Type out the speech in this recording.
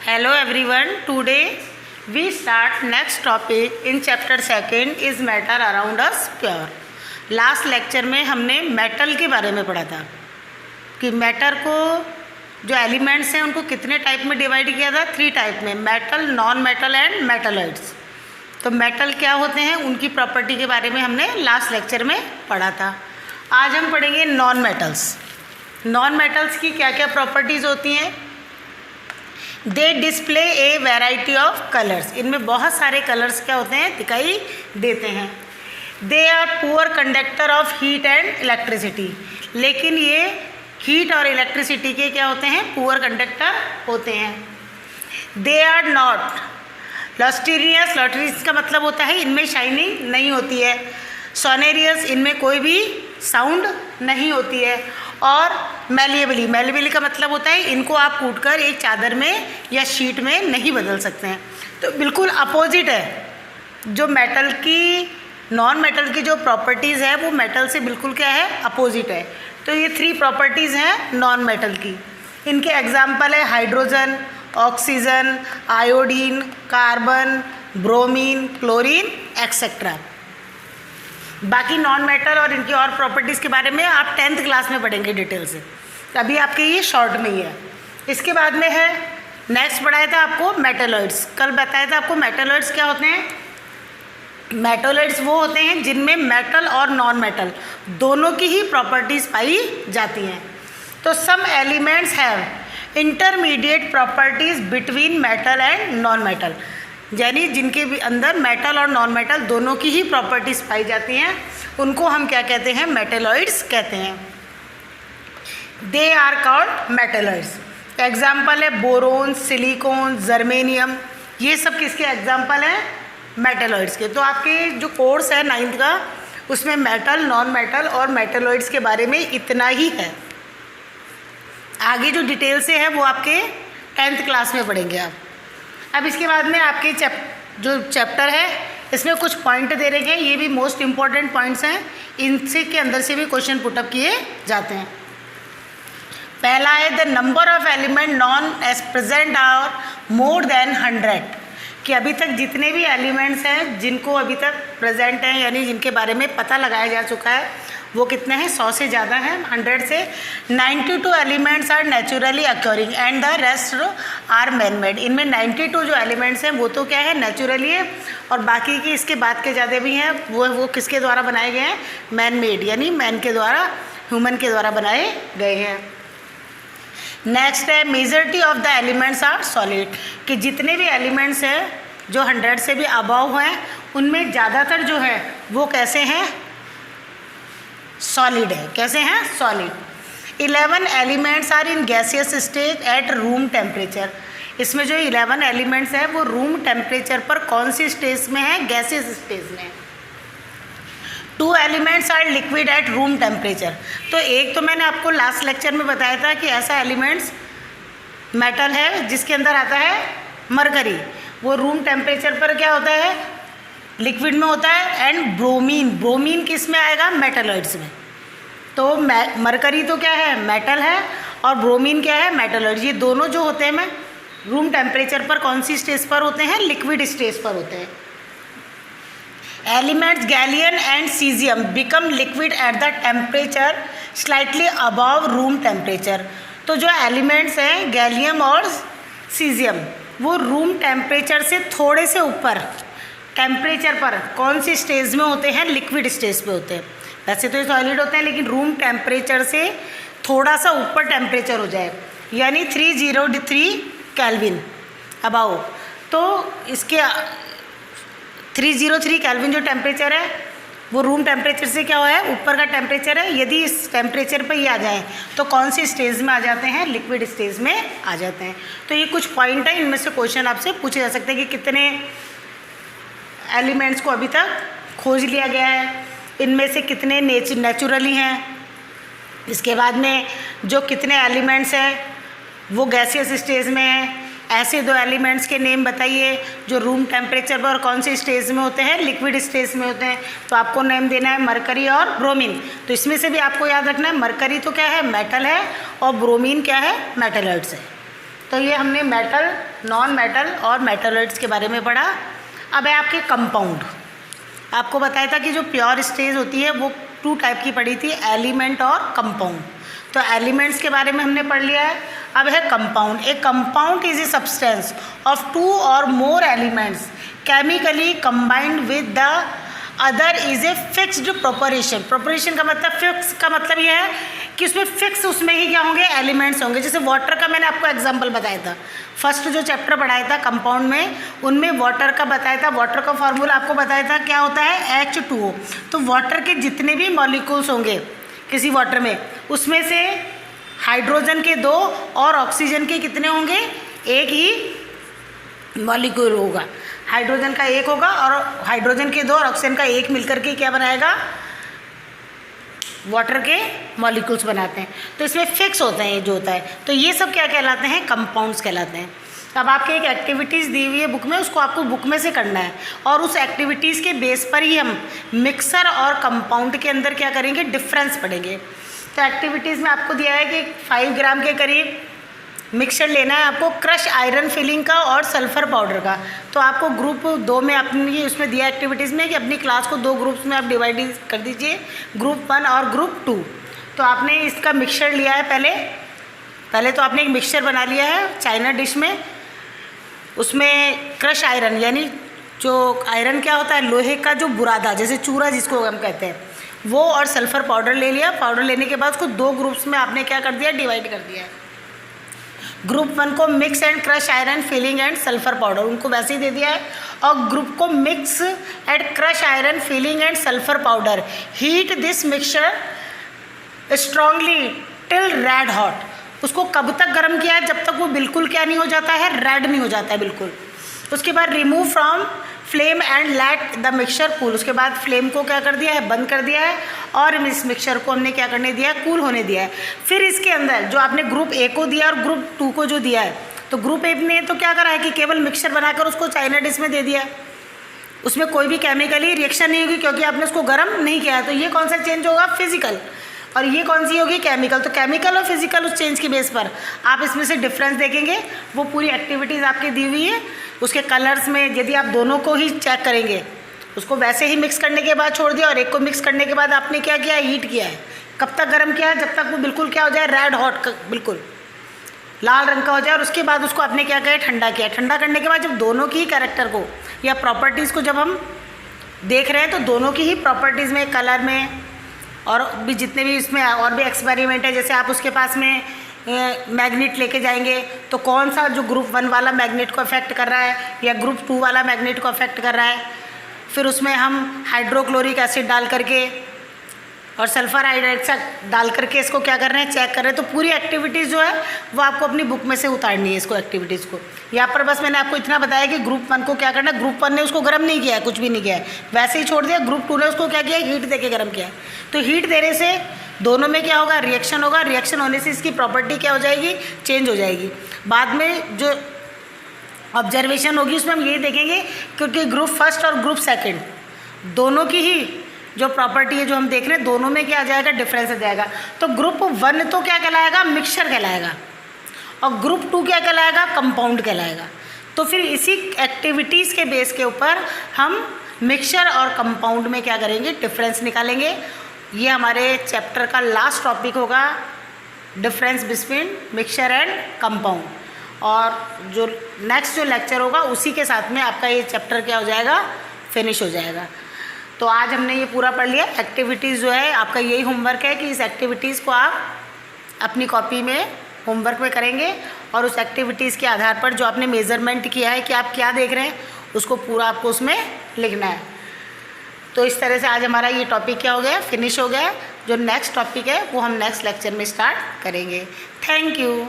Hello everyone. Today we start next topic in chapter second is matter around us pure. Last lecture में हमने metal के बारे में पढ़ा था कि मेटल को जो एलिमेंट्स हैं उनको कितने टाइप में डिवाइड किया था, 3 टाइप में, metal, non metal and metalloids. तो मेटल क्या होते हैं उनकी प्रॉपर्टी के बारे में हमने लास्ट लेक्चर में पढ़ा था। आज हम पढ़ेंगे नॉन मेटल्स। नॉन मेटल्स की क्या क्या प्रॉपर्टीज़ होती हैं। They display a variety of colours, इनमें बहुत सारे कलर्स क्या होते हैं, दिखाई देते हैं। They are poor conductor of heat and electricity, लेकिन ये हीट और इलेक्ट्रिसिटी के क्या होते हैं, पुअर कंडक्टर होते हैं। दे आर नॉट लस्टीरियस, लस्टीरियस का मतलब होता है इनमें शाइनिंग नहीं होती है। सोनेरियस, इनमें कोई भी साउंड नहीं होती है। और मैलिएबली, मैलिएबली का मतलब होता है इनको आप कूटकर एक चादर में या शीट में नहीं बदल सकते हैं। तो बिल्कुल अपोजिट है, जो मेटल की, नॉन मेटल की जो प्रॉपर्टीज़ है वो मेटल से बिल्कुल क्या है, अपोजिट है। तो ये 3 प्रॉपर्टीज़ हैं नॉन मेटल की। इनके एग्जाम्पल है hydrogen, oxygen, iodine, carbon, bromine, chlorine etcetera. बाकी नॉन मेटल और इनकी और प्रॉपर्टीज़ के बारे में आप 10th क्लास में पढ़ेंगे डिटेल से, अभी आपके ये शॉर्ट में ही है। इसके बाद में है, नेक्स्ट पढ़ाया था आपको मेटलॉइड्स। कल बताया था आपको मेटलॉइड्स क्या होते हैं। मेटलॉइड्स वो होते हैं जिनमें मेटल और नॉन मेटल दोनों की ही प्रॉपर्टीज़ पाई जाती हैं। तो some elements have intermediate properties between metal and non metal, यानी जिनके भी अंदर मेटल और नॉन मेटल दोनों की ही प्रॉपर्टीज़ पाई जाती हैं, उनको हम क्या कहते हैं, मेटलॉइड्स कहते हैं। They are called metalloids. Example है बोरोन, सिलिकॉन, जर्मेनियम, ये सब किसके एग्जाम्पल हैं, मेटलॉइड्स के। तो आपके जो कोर्स है 9th का, उसमें मेटल, नॉन मेटल और मेटलॉइड्स के बारे में इतना ही है। आगे जो डिटेल से है वो आपके 10th क्लास में पढ़ेंगे आप। अब इसके बाद में आपके जो चैप्टर है इसमें कुछ पॉइंट दे रखे हैं, ये भी मोस्ट इम्पॉर्टेंट पॉइंट्स हैं, इनसे के अंदर से भी क्वेश्चन पुटअप किए जाते हैं। पहला है the number of element known as present are more than 100, कि अभी तक जितने भी एलिमेंट्स हैं जिनको अभी तक प्रेजेंट हैं, यानी जिनके बारे में पता लगाया जा चुका है, वो कितने हैं, 100 से ज़्यादा हैं, 100 से। 92 elements are naturally occurring and the rest are man made. इनमें 92 जो एलिमेंट्स हैं वो तो क्या है, नेचुरली है, और बाकी की इसके बाद के ज़्यादा भी हैं वो किसके द्वारा बनाए गए हैं, मैन मेड, यानी मैन के द्वारा, ह्यूमन के द्वारा बनाए गए हैं। नेक्स्ट है majority of the elements are solid, कि जितने भी एलिमेंट्स हैं जो 100 से भी अबव हैं उनमें ज़्यादातर जो है वो कैसे हैं, सॉलिड है। कैसे हैं, solid. 11 elements are in gaseous stage at room temperature. इसमें जो 11 एलिमेंट्स हैं वो रूम टेम्परेचर पर कौन सी स्टेज में है, गैसियस स्टेज में। 2 elements are liquid at room temperature. तो एक तो मैंने आपको लास्ट लेक्चर में बताया था कि ऐसा एलिमेंट्स मेटल है जिसके अंदर आता है मरकरी, वो रूम टेम्परेचर पर क्या होता है, लिक्विड में होता है। एंड ब्रोमीन, ब्रोमीन किस में आएगा, मेटलॉइड्स में। तो मरकरी तो क्या है, मेटल है, और ब्रोमीन क्या है, मेटलॉइड्स। ये दोनों जो होते हैं में रूम टेम्परेचर पर कौन सी स्टेज पर होते हैं, लिक्विड स्टेज पर होते हैं। Elements gallium and caesium become liquid at the temperature slightly above room temperature. तो जो एलिमेंट्स हैं गैलियम और सीजियम वो रूम टेम्परेचर से थोड़े से ऊपर टेम्परेचर पर कौन सी स्टेज में होते हैं, लिक्विड स्टेज पे होते हैं। वैसे तो ये सॉलिड होते हैं, लेकिन रूम टेम्परेचर से थोड़ा सा ऊपर टेम्परेचर हो जाए, यानी 303 केल्विन अबाउ। तो इसके 303 केल्विन जो टेम्परेचर है वो रूम टेम्परेचर से क्या हुआ है, ऊपर का टेम्परेचर है। यदि इस टेम्परेचर पर ही आ जाएँ तो कौन सी स्टेज में आ जाते हैं, लिक्विड स्टेज में आ जाते हैं। तो ये कुछ पॉइंट है, इनमें से क्वेश्चन आपसे पूछे जा सकते हैं कि कितने एलिमेंट्स को अभी तक खोज लिया गया है, इनमें से कितने नेचुरली हैं, इसके बाद में जो कितने एलिमेंट्स हैं वो गैसियस स्टेज में हैं। ऐसे 2 एलिमेंट्स के नेम बताइए जो रूम टेम्परेचर पर कौन से स्टेज में होते हैं, लिक्विड स्टेज में होते हैं। तो आपको नेम देना है मरकरी और ब्रोमीन। तो इसमें से भी आपको याद रखना है, मरकरी तो क्या है, मेटल है, और ब्रोमीन क्या है, मेटलॉइड्स है। तो ये हमने मेटल, नॉन मेटल और मेटलॉइड्स के बारे में पढ़ा। अब है आपके कंपाउंड। आपको बताया था कि जो प्योर स्टेज होती है वो 2 टाइप की पढ़ी थी, एलिमेंट और कंपाउंड। तो एलिमेंट्स के बारे में हमने पढ़ लिया है। अब है compound. A compound is a substance of 2 और more elements chemically combined with the other is a fixed proportion. Proportion का मतलब, फिक्स का मतलब यह है कि उसमें फिक्स, उसमें ही क्या होंगे, एलिमेंट्स होंगे। जैसे वाटर का मैंने आपको एग्जांपल बताया था, फर्स्ट जो चैप्टर पढ़ाया था कंपाउंड में, उनमें वाटर का बताया था। वाटर का फॉर्मूला आपको बताया था क्या होता है, H2O। तो वाटर के जितने भी मॉलिक्यूल्स होंगे किसी वाटर में, उसमें से हाइड्रोजन के 2 और ऑक्सीजन के कितने होंगे, 1 ही मॉलिक्यूल होगा। हाइड्रोजन का 1 होगा और हाइड्रोजन के 2 और ऑक्सीजन का 1 मिलकर के क्या बनाएगा, वाटर के मॉलिक्यूल्स बनाते हैं। तो इसमें फिक्स होते हैं ये जो होता है। तो ये सब क्या कहलाते हैं, कंपाउंड्स कहलाते हैं। अब आपके एक एक्टिविटीज़ दी हुई है बुक में, उसको आपको बुक में से करना है और उस एक्टिविटीज़ के बेस पर ही हम मिक्सर और कंपाउंड के अंदर क्या करेंगे, डिफरेंस पढ़ेंगे। तो एक्टिविटीज़ में आपको दिया है कि 5 ग्राम के करीब मिक्सचर लेना है आपको, क्रश आयरन फिलिंग का और सल्फ़र पाउडर का। तो आपको ग्रुप 2 में अपनी उसमें दिया एक्टिविटीज़ में कि अपनी क्लास को 2 ग्रुप्स में आप डिवाइड कर दीजिए, ग्रुप 1 और ग्रुप 2। तो आपने इसका मिक्सचर लिया है। पहले तो आपने एक मिक्सचर बना लिया है चाइना डिश में। उसमें क्रश आयरन, यानी जो आयरन क्या होता है, लोहे का जो बुरादा, जैसे चूरा जिसको हम कहते हैं, वो और सल्फ़र पाउडर ले लिया। पाउडर लेने के बाद उसको 2 ग्रुप्स में आपने क्या कर दिया, डिवाइड कर दिया है। ग्रुप 1 को mix and crush iron filling and sulphur powder, उनको वैसे ही दे दिया है। और ग्रुप को mix and crush iron filling and sulphur powder, heat this mixture strongly till red hot. उसको कब तक गर्म किया है, जब तक वो बिल्कुल क्या नहीं हो जाता है, रेड नहीं हो जाता है बिल्कुल। उसके बाद remove from flame and let the mixture cool. उसके बाद फ्लेम को क्या कर दिया है, बंद कर दिया है और इस मिक्सचर को हमने क्या करने दिया है, कूल होने दिया है। फिर इसके अंदर जो आपने ग्रुप ए को दिया और ग्रुप 2 को जो दिया है, तो ग्रुप ए ने तो क्या करा है कि केवल मिक्सचर बनाकर उसको चाइना डिश में दे दिया है। उसमें कोई भी केमिकली रिएक्शन नहीं होगी क्योंकि आपने उसको गर्म नहीं किया है। तो ये कौन सा चेंज होगा, फिजिकल, और ये कौन सी होगी, केमिकल। तो केमिकल और फिजिकल उस चेंज के बेस पर आप इसमें से डिफरेंस देखेंगे। वो पूरी एक्टिविटीज़ आपकी दी हुई है। उसके कलर्स में यदि आप दोनों को ही चेक करेंगे, उसको वैसे ही मिक्स करने के बाद छोड़ दिया और एक को मिक्स करने के बाद आपने क्या किया, हीट किया है। कब तक गर्म किया है, जब तक वो बिल्कुल क्या हो जाए, रेड हॉट, बिल्कुल लाल रंग का हो जाए। और उसके बाद उसको आपने क्या किया, ठंडा किया। ठंडा करने के बाद जब दोनों की ही कैरेक्टर को या प्रॉपर्टीज़ को जब हम देख रहे हैं, तो दोनों की ही प्रॉपर्टीज़ में, कलर में और भी जितने भी इसमें और भी एक्सपेरिमेंट है, जैसे आप उसके पास में मैग्नेट लेके जाएंगे तो कौन सा जो ग्रुप 1 वाला मैग्नेट को अफेक्ट कर रहा है या ग्रुप 2 वाला मैग्नेट को अफेक्ट कर रहा है। फिर उसमें हम हाइड्रोक्लोरिक एसिड डाल करके और सल्फर हाइड्रोक्साइड डाल करके इसको क्या कर रहे हैं, चेक कर रहे हैं। तो पूरी एक्टिविटीज़ जो है वो आपको अपनी बुक में से उतारनी है, इसको एक्टिविटीज़ को। यहाँ पर बस मैंने आपको इतना बताया कि ग्रुप 1 को क्या करना है। ग्रुप 1 ने उसको गर्म नहीं किया है, कुछ भी नहीं किया है, वैसे ही छोड़ दिया। ग्रुप 2 ने उसको क्या किया, हीट दे के गर्म किया है। तो हीट देने से दोनों में क्या होगा, रिएक्शन होगा। रिएक्शन होने से इसकी प्रॉपर्टी क्या हो जाएगी, चेंज हो जाएगी। बाद में जो ऑब्जर्वेशन होगी उसमें हम यही देखेंगे, क्योंकि ग्रुप 1 और ग्रुप 2 दोनों की ही जो प्रॉपर्टी है जो हम देख रहे हैं, दोनों में क्या आ जाएगा, डिफरेंस आ जाएगा। तो ग्रुप 1 तो क्या कहलाएगा, मिक्सचर कहलाएगा, और ग्रुप 2 क्या कहलाएगा, कंपाउंड कहलाएगा। तो फिर इसी एक्टिविटीज़ के बेस के ऊपर हम मिक्सचर और कंपाउंड में क्या करेंगे, डिफरेंस निकालेंगे। ये हमारे चैप्टर का लास्ट टॉपिक होगा, difference between mixture and compound. और जो नेक्स्ट जो लेक्चर होगा उसी के साथ में आपका ये चैप्टर क्या हो जाएगा, फिनिश हो जाएगा। तो आज हमने ये पूरा पढ़ लिया। एक्टिविटीज़ जो है आपका यही होमवर्क है कि इस एक्टिविटीज़ को आप अपनी कॉपी में होमवर्क में करेंगे और उस एक्टिविटीज़ के आधार पर जो आपने मेज़रमेंट किया है कि आप क्या देख रहे हैं, उसको पूरा आपको उसमें लिखना है। तो इस तरह से आज हमारा ये टॉपिक क्या हो गया, फिनिश हो गया। जो नेक्स्ट टॉपिक है वो हम नेक्स्ट लेक्चर में स्टार्ट करेंगे। Thank you.